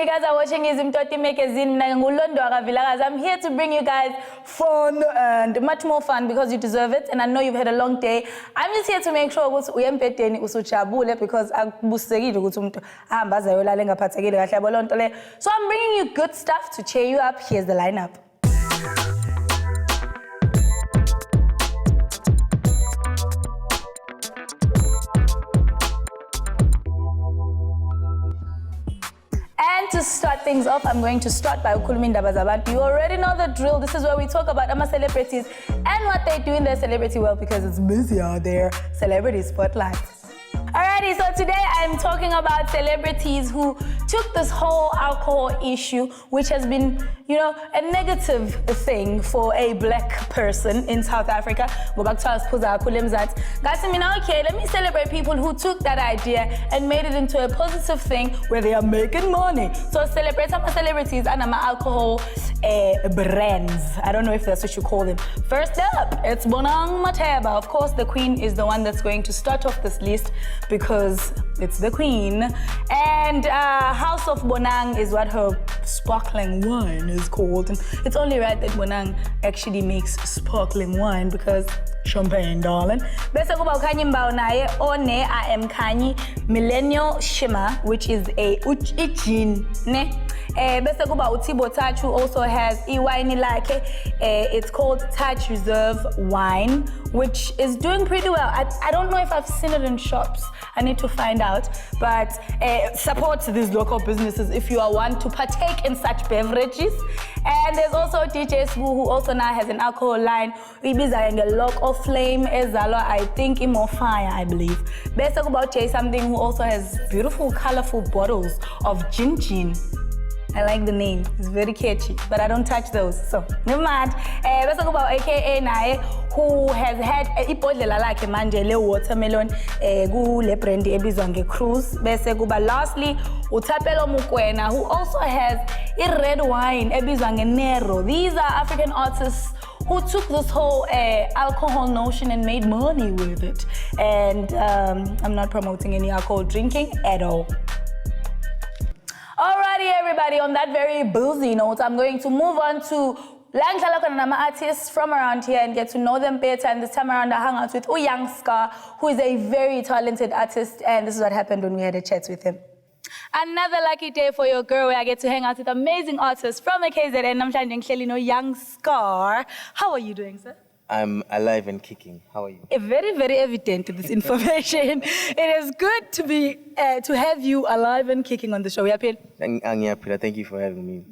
You guys are watching Zimtoti magazine. I'm here to bring you guys fun and much more fun because you deserve it. And I know you've had a long day. I'm just here to make sure because so I'm bringing you good stuff to cheer you up. Here's the lineup. And to start things off, I'm going to start by Ukhuluma Indaba Zabantu. You already know the drill. This is where we talk about our celebrities and what they do in their celebrity world because it's busy out there. Celebrity spotlight. Alrighty, so today I'm talking about celebrities who took this whole alcohol issue, which has been, a negative thing for a black person in South Africa. Guys, okay, let me celebrate people who took that idea and made it into a positive thing where they are making money. So celebrate some celebrities and alcohol brands. I don't know if that's what you call them. First up, it's Bonang Mateba. Of course, the queen is the one that's going to start off this list because it's the queen. And House of Bonang is what her sparkling wine is called. And it's only right that Bonang actually makes sparkling wine because champagne, darling. Bese kuba uKhanyi Mbao naye one I am Khanyi Millennial Shimmer, which is a gin, ne? Bese kuba uTibo Touch, who also has wine lakhe. It's called Touch Reserve Wine, which is doing pretty well. I don't know if I've seen it in shops. I need to find out. But support these local businesses if you are one to partake in such beverages. And there's also DJ Sbu, who also now has an alcohol line. Ibiza and a Lock of Flame Ezalo, I think more fire, I believe. Best about Jay something who also has beautiful, colorful bottles of gin. I like the name, it's very catchy, but I don't touch those, so never mind. Let's talk about AKA Nae, who has had ibhodlela lakhe manje le watermelon kule brand ebizwa nge-Cruise. Bese kuba lastly uThapelo Mokoena, who also has a red wine ebizwa nge-Nero. These are African artists who took this whole alcohol notion and made money with it. And I'm not promoting any alcohol drinking at all. Alrighty, everybody, on that very boozy note, I'm going to move on to artists from around here and get to know them better. And this time around, I hung out with Young Scar, who is a very talented artist. And this is what happened when we had a chat with him. Another lucky day for your girl where I get to hang out with amazing artists from the KZN. I'm trying to Young Scar. How are you doing, sir? I'm alive and kicking. How are you? Very, very evident this information. It is good to be to have you alive and kicking on the show. Thank you for having me.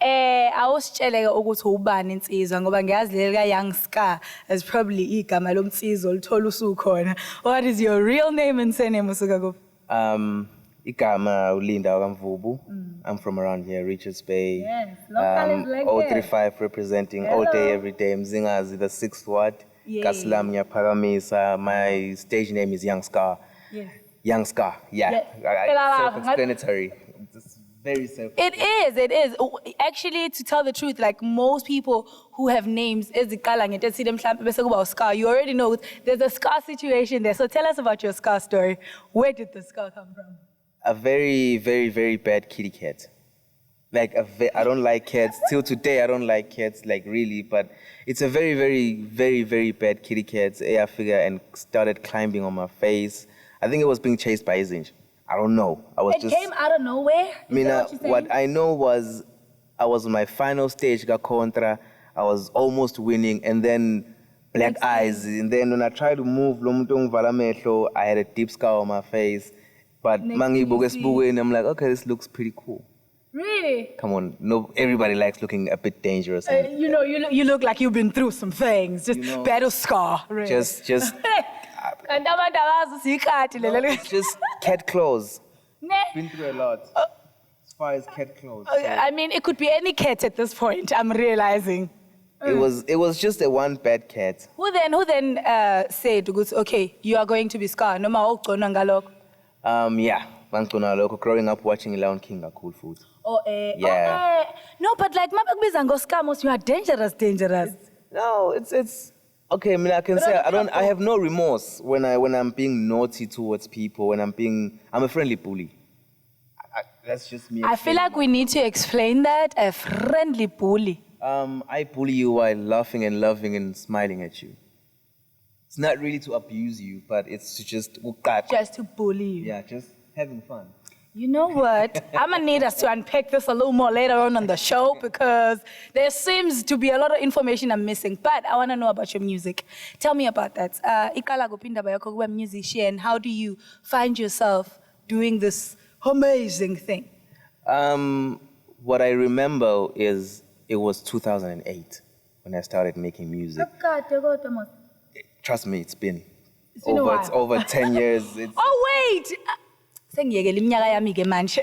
I was telling ukuthi ubani insizwa ngoba ngiyazi leli Young Scar is probably igama lomsizwa olithola usukhona. What is your real name and surname usuka kuphi? Igama uLinda wakamvubu. I'm from around here, Richards Bay. Yes, local is like 035 representing all day, every day. Mzingazi, the 6th ward. Kaslam Nyaphakamisa. My stage name is Young Scar. Yes. Young Scar, yeah. Self-explanatory. It's very self. It is. Actually, to tell the truth, like most people who have names, you already know there's a Scar situation there. So tell us about your Scar story. Where did the Scar come from? A very, very, very bad kitty cat. Like, I don't like cats. Till today, I don't like cats, like really. But it's a very, very, very, very bad kitty cat. I figure and started climbing on my face. I think it was being chased by Zinj. I don't know. It came out of nowhere? What I know was I was on my final stage, got contra. I was almost winning, and then black eyes. And then when I tried to move, I had a deep scar on my face. But I'm like, okay, this looks pretty cool. Really? Come on, no, everybody likes looking a bit dangerous. You look like you've been through some things. Just battle scar. Really. Just cat clothes. Been through a lot. As far as cat clothes. So. I mean, it could be any cat at this point. I'm realizing. It was just a one bad cat. Who then said, okay, you are going to be Scar? No more. Yeah, growing up watching Lion King are cool food. Yeah. No, but like you are dangerous. No, it's okay. I mean, I can say I have no remorse when I'm being naughty towards people. I'm a friendly bully. That's just me. I feel like we need to explain that. A friendly bully. I bully you while laughing and loving and smiling at you. It's not really to abuse you, but it's to just to bully you. Yeah, just having fun. You know what? I'm gonna need us to unpack this a little more later on the show because there seems to be a lot of information I'm missing. But I wanna know about your music. Tell me about that. Iqala kuphi indaba yakho kuba musician. How do you find yourself doing this amazing thing? What I remember is it was 2008 when I started making music. Trust me, it's been over 10 years. Oh wait! Sengiyekela iminyaka yami ke manje.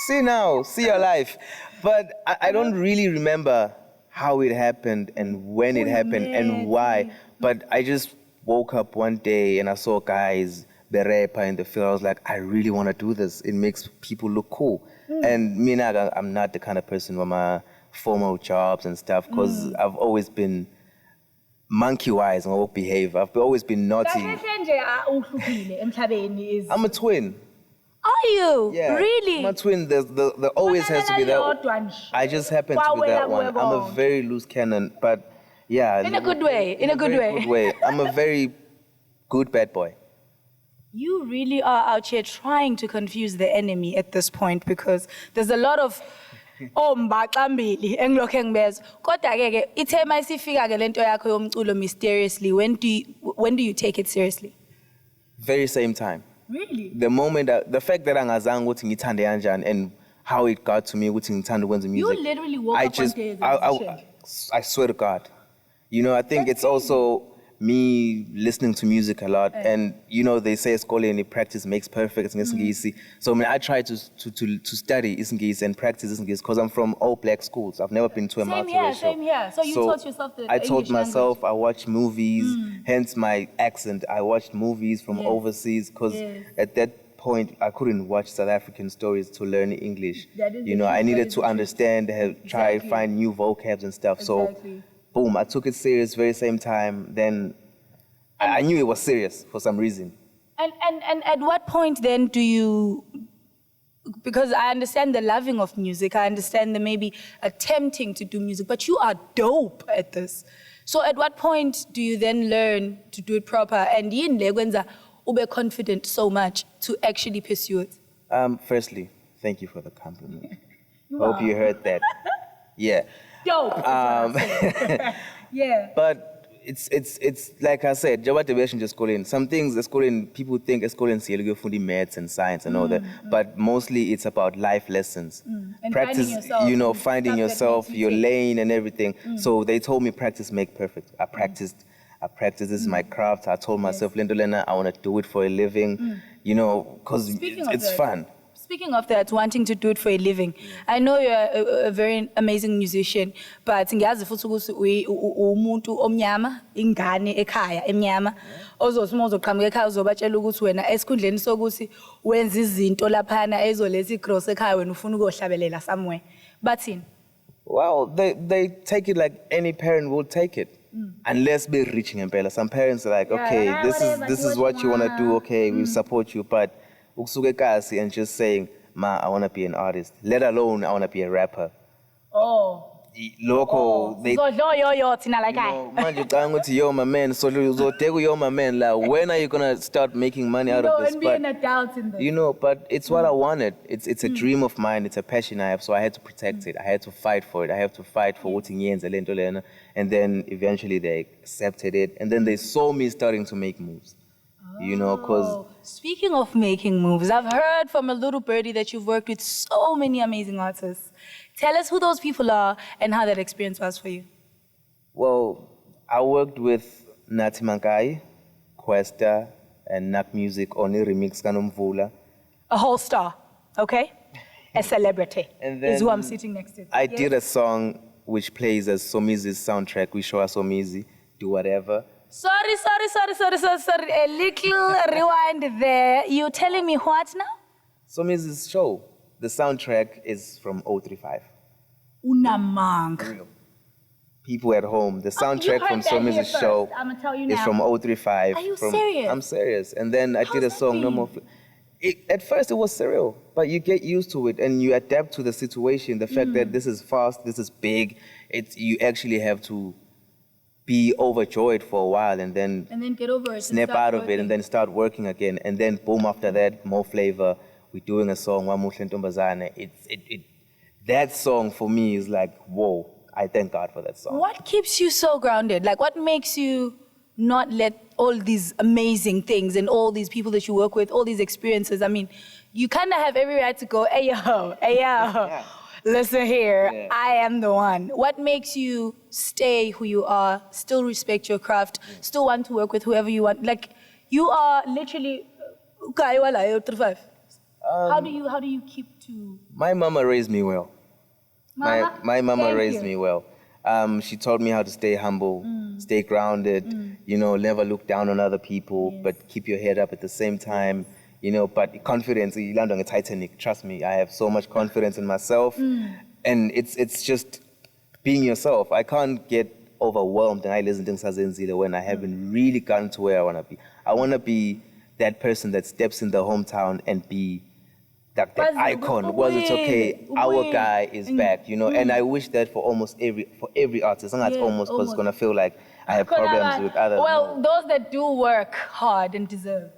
See now, see your life. But I don't really remember how it happened and when it happened and why. But I just woke up one day and I saw guys, the rapper in the field. I was like, I really want to do this. It makes people look cool. And me now, I'm not the kind of person with my formal jobs and stuff because I've always been monkey-wise and I won't behave. I've always been naughty. I'm a twin. Are you? Yeah. Really? I'm a twin. There always has to be that. I just happen to be that one. I'm a very loose cannon, but yeah. In a good way. In a good way. I'm a very good bad boy. You really are out here trying to confuse the enemy at this point because there's a lot of mbaxambili engilokho ngibezwa. Kodwa ke ithema isifika ke lento yakho yomculo mysteriously. When do you take it seriously? Very same time. Really? The moment the fact that angazange ukuthi ngithande kanjani and how it got to me ukuthi ngithande ukwenza music. You literally woke up one day as a musician. I swear to God. You know, I think it's also me listening to music a lot, and you know they say esikoleni practice makes perfect. So I mean, I try to study Isingisi and practice Isingisi because I'm from all black schools. I've never been to a multiracial. Same here. So you taught yourself the I taught English myself. language. I watched movies, hence my accent. I watched movies from overseas because at that point I couldn't watch South African stories to learn English. You know, I needed to understand, try find new vocabs and stuff. So. Boom, I took it serious very same time. Then I knew it was serious for some reason. And at what point then do you, because I understand the loving of music, I understand the maybe attempting to do music, but you are dope at this. So at what point do you then learn to do it proper? And yin legwenza ube confident so much to actually pursue it? Firstly, thank you for the compliment. Hope you heard that. Yeah. Dope. Yeah. But it's like I said, some things people think maths and science and all that, but mostly it's about life lessons. And practice, finding yourself, your lane and everything. So they told me practice make perfect. I practiced, this is my craft. I told myself, Lindolena, I want to do it for a living, because it's fun. Speaking of that, wanting to do it for a living, I know you're a very amazing musician, but ngiyazi futhi ukuthi umuntu omnyama, ingane ekhaya emnyama, ozothi uma uzoqhamuka ekhaya uzobatshela ukuthi wena esikhundleni sokuthi wenza izinto laphana ezoletha igross ekhaya wena ufuna ukuyohlabelela somewhere. Bathini? Well, they take it like any parent would take it. Unless we're reaching impela. Some parents are like, okay, this is what you want to do, okay, we support you, but and just saying, ma, I want to be an artist, let alone I want to be a rapper. Local, they yo my man, so yo my man, like, when are you gonna start making money out of this? And be an adult in this. But it's what I wanted. It's a dream of mine, it's a passion I have, so I had to protect it. I had to fight for it. I have to fight for what and then eventually they accepted it, and then they saw me starting to make moves. Because... Speaking of making moves, I've heard from a little birdie that you've worked with so many amazing artists. Tell us who those people are and how that experience was for you. Well, I worked with Nathi Mankai, Questa, and Nak Music on the remix Kanomvula. A whole star, okay? A celebrity is who I'm sitting next to. I did a song which plays as Somizi's soundtrack. We show us Somizi, do whatever. Sorry. A little rewind there. You telling me what now? Somizi's show. The soundtrack is from 035. Unamang. People at home. The soundtrack from Somizi's show is from 035. Are you serious? I'm serious. And then I did a song, No More. At first, it was surreal, but you get used to it and you adapt to the situation. The fact that this is fast, this is big, you actually have to be overjoyed for a while and then get over it, snap out of it and then start working again. And then boom, after that, more flavor. We're doing a song, Wamuhle Ntombazane. That song for me is like, whoa, I thank God for that song. What keeps you so grounded? Like, what makes you not let all these amazing things and all these people that you work with, all these experiences, I mean, you kind of have every right to go, hey, yo, yeah. Listen here, I am the one. What makes you stay who you are, still respect your craft, still want to work with whoever you want? Like, you are literally, how do you keep to? My mama raised me well. Mama? My mama Thank raised you. me well. She taught me how to stay humble, stay grounded, never look down on other people, but keep your head up at the same time, but confidence, you land on a Titanic, trust me, I have so much confidence in myself, and it's just being yourself. I can't get overwhelmed and I listen to Sazenzile when I haven't really gotten to where I want to be. I want to be that person that steps in the hometown and be that icon. Was it's okay, our guy is back, and I wish that for every artist. And that's almost because it's gonna feel like I have problems with others. Well, those that do work hard and deserve.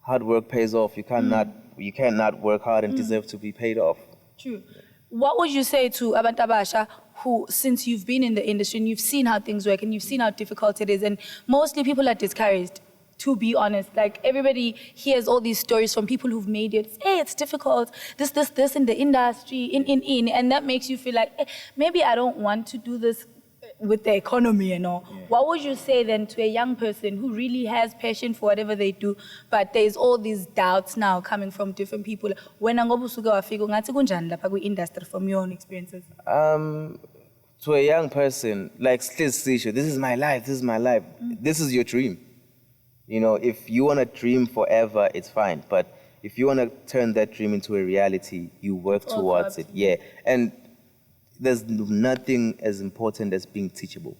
Hard work pays off. You cannot work hard and deserve to be paid off. True. What would you say to Abantu Abasha, who, since you've been in the industry and you've seen how things work and you've seen how difficult it is, and mostly people are discouraged? To be honest, like everybody hears all these stories from people who've made it. Hey, it's difficult, this in the industry, and that makes you feel like, maybe I don't want to do this with the economy and all. Yeah. What would you say then to a young person who really has passion for whatever they do, but there's all these doubts now coming from different people? When ngobusuke wafika ngathi kunjani lapha kwi-industry from your own experiences? To a young person, like this is my life, this is your dream. If you want to dream forever, it's fine. But if you want to turn that dream into a reality, you work towards it. Yeah. And there's nothing as important as being teachable.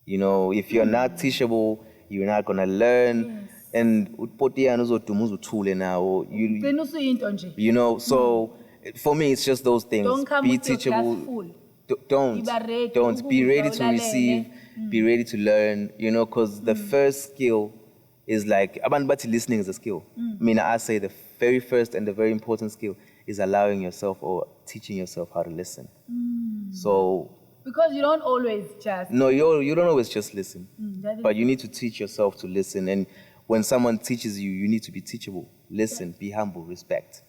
If you're not teachable, you're not going to learn. Yes. And so for me, it's just those things. Don't come be with teachable. Your glass full. Don't. Be ready to receive. Be ready to learn, because the first skill is like, listening is a skill. I say the very first and the very important skill is allowing yourself or teaching yourself how to listen. So. Because you don't always just. No, you don't always just listen. But you need to teach yourself to listen. And when someone teaches you, you need to be teachable. Listen, be humble, respect.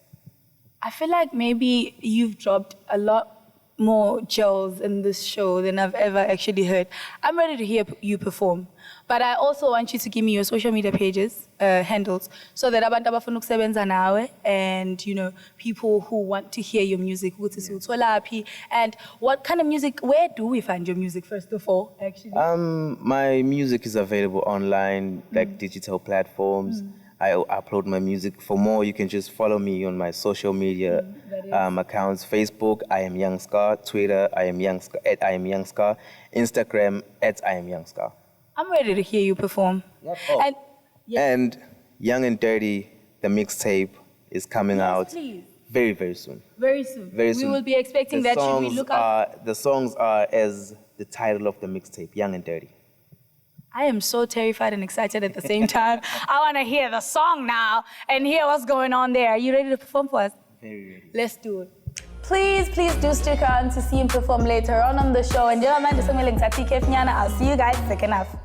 I feel like maybe you've dropped a lot more gels in this show than I've ever actually heard. I'm ready to hear you perform, but I also want you to give me your social media pages, handles, so that abantu abafuna ukusebenza nawe and people who want to hear your music, and what kind of music, where do we find your music first of all, actually? My music is available online, like digital platforms. I upload my music. For more, you can just follow me on my social media accounts. Facebook, I am Young Scar. Twitter, I am Young Scar, @I am Young Scar. Instagram, @I am Young Scar. I'm ready to hear you perform. Yep. Oh. And Young and Dirty, the mixtape, is coming out very, very soon. Very soon. Very soon. We will be expecting that. Should we look up? The songs are as the title of the mixtape, Young and Dirty. I am so terrified and excited at the same time. I want to hear the song now and hear what's going on there. Are you ready to perform for us? Very ready. Let's do it. Please do stick around to see him perform later on the show. And I'll see you guys second half.